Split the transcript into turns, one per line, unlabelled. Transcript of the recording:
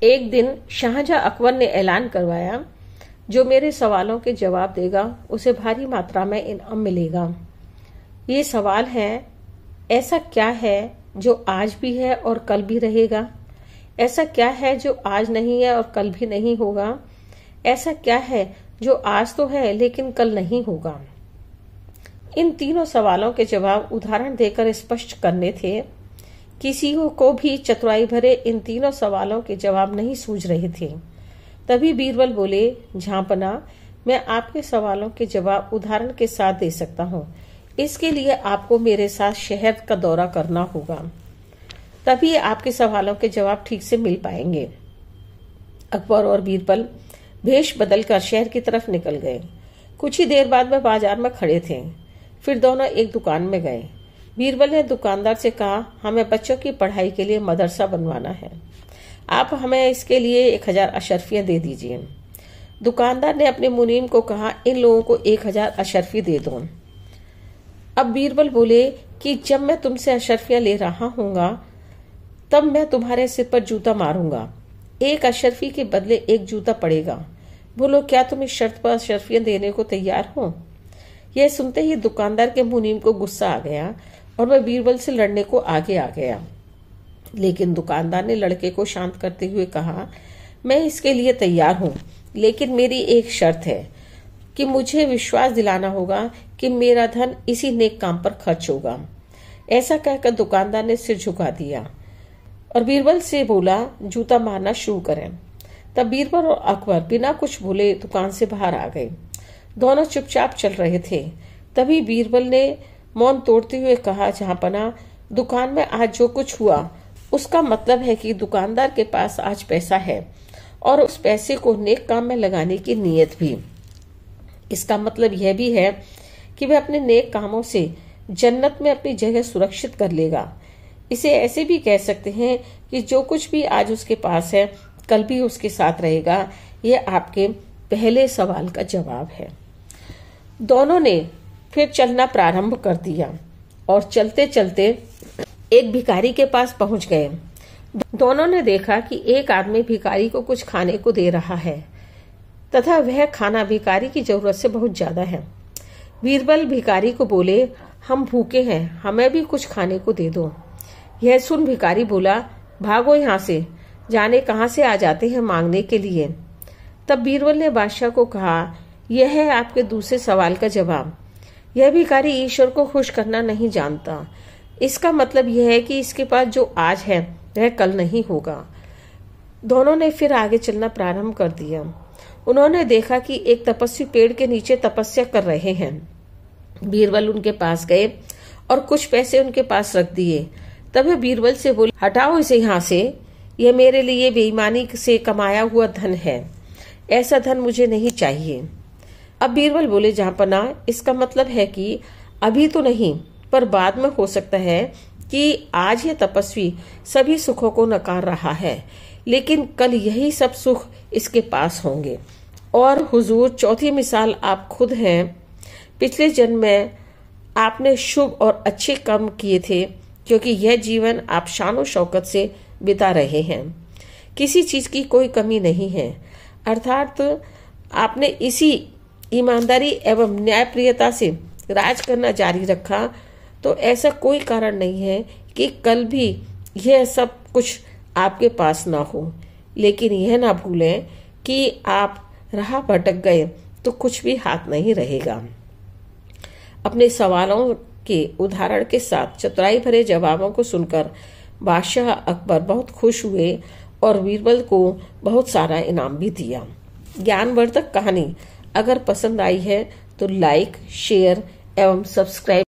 एक दिन शाहजहां अकबर ने ऐलान करवाया, जो मेरे सवालों के जवाब देगा उसे भारी मात्रा में इनाम मिलेगा। ये सवाल है, ऐसा क्या है जो आज भी है और कल भी रहेगा? ऐसा क्या है जो आज नहीं है और कल भी नहीं होगा? ऐसा क्या है जो आज तो है लेकिन कल नहीं होगा? इन तीनों सवालों के जवाब उदाहरण देकर स्पष्ट करने थे। किसी को भी चतुराई भरे इन तीनों सवालों के जवाब नहीं सूझ रहे थे। तभी बीरबल बोले, झांपना, मैं आपके सवालों के जवाब उदाहरण के साथ दे सकता हूँ। इसके लिए आपको मेरे साथ शहर का दौरा करना होगा, तभी आपके सवालों के जवाब ठीक से मिल पाएंगे। अकबर और बीरबल भेष बदलकर शहर की तरफ निकल गए। कुछ ही देर बाद वह बाजार में खड़े थे। फिर दोनों एक दुकान में गए। बीरबल ने दुकानदार से कहा, हमें बच्चों की पढ़ाई के लिए मदरसा बनवाना है, आप हमें इसके लिए 1000 अशर्फियां दे दीजिए। दुकानदार ने अपने मुनीम को कहा, इन लोगों को 1000 अशर्फी दे दो। अब बीरबल बोले कि जब मैं तुमसे अशर्फियां ले रहा हूँगा तब मैं तुम्हारे सिर पर जूता मारूंगा। 1 अशर्फी के बदले 1 जूता पड़ेगा। बोलो, क्या तुम इस शर्त पर अशर्फियां देने को तैयार हो? यह सुनते ही दुकानदार के मुनीम को गुस्सा आ गया और वह बीरबल से लड़ने को आगे आ गया। लेकिन दुकानदार ने लड़के को शांत करते हुए कहा, मैं इसके लिए तैयार हूँ, लेकिन मेरी एक शर्त है कि मुझे विश्वास दिलाना होगा कि मेरा धन इसी नेक काम पर खर्च होगा। ऐसा कहकर दुकानदार ने सिर झुका दिया और बीरबल से बोला, जूता मारना शुरू करें। तब बीरबल और अकबर बिना कुछ बोले दुकान से बाहर आ गए। दोनों चुपचाप चल रहे थे। तभी बीरबल ने मौन तोड़ते हुए कहा, जहांपना, दुकान में आज जो कुछ हुआ उसका मतलब है कि दुकानदार के पास आज पैसा है और उस पैसे को नेक काम में लगाने की नीयत भी। इसका मतलब यह भी है कि वह अपने नेक कामों से जन्नत में अपनी जगह सुरक्षित कर लेगा। इसे ऐसे भी कह सकते हैं कि जो कुछ भी आज उसके पास है कल भी उसके साथ रहेगा। यह आपके पहले सवाल का जवाब है। दोनों ने फिर चलना प्रारंभ कर दिया और चलते चलते एक भिखारी के पास पहुंच गए। दोनों ने देखा कि एक आदमी भिखारी को कुछ खाने को दे रहा है तथा वह खाना भिखारी की जरूरत से बहुत ज्यादा है। बीरबल भिखारी को बोले, हम भूखे हैं, हमें भी कुछ खाने को दे दो। यह सुन भिखारी बोला, भागो यहाँ से, जाने कहाँ से आ जाते हैं मांगने के लिए। तब बीरबल ने बादशाह को कहा, यह है आपके दूसरे सवाल का जवाब। यह भिखारी ईश्वर को खुश करना नहीं जानता। इसका मतलब यह है कि इसके पास जो आज है वह कल नहीं होगा। दोनों ने फिर आगे चलना प्रारंभ कर दिया। उन्होंने देखा कि एक तपस्वी पेड़ के नीचे तपस्या कर रहे हैं। बीरबल उनके पास गए और कुछ पैसे उनके पास रख दिए। तब वह बीरबल से बोले, हटाओ इसे यहाँ से, यह मेरे लिए बेईमानी से कमाया हुआ धन है। ऐसा धन मुझे नहीं चाहिए। अब बीरबल बोले, जहांपना, इसका मतलब है कि अभी तो नहीं पर बाद में हो सकता है कि आज यह तपस्वी सभी सुखों को नकार रहा है, लेकिन कल यही सब सुख इसके पास होंगे। और हुजूर, चौथी मिसाल आप खुद हैं। पिछले जन्म में आपने शुभ और अच्छे कर्म किए थे, क्योंकि यह जीवन आप शान शौकत से बिता रहे हैं। किसी चीज की कोई कमी नहीं है, अर्थात आपने इसी ईमानदारी एवं न्यायप्रियता से राज करना जारी रखा, तो ऐसा कोई कारण नहीं है कि कल भी यह सब कुछ आपके पास ना हो। लेकिन यह ना भूलें कि आप राह भटक गए तो कुछ भी हाथ नहीं रहेगा। अपने सवालों के उदाहरण के साथ चतुराई भरे जवाबों को सुनकर बादशाह अकबर बहुत खुश हुए और बीरबल को बहुत सारा इनाम भी दिया। ज्ञानवर्धक कहानी अगर पसंद आई है तो लाइक, शेयर एवं सब्सक्राइब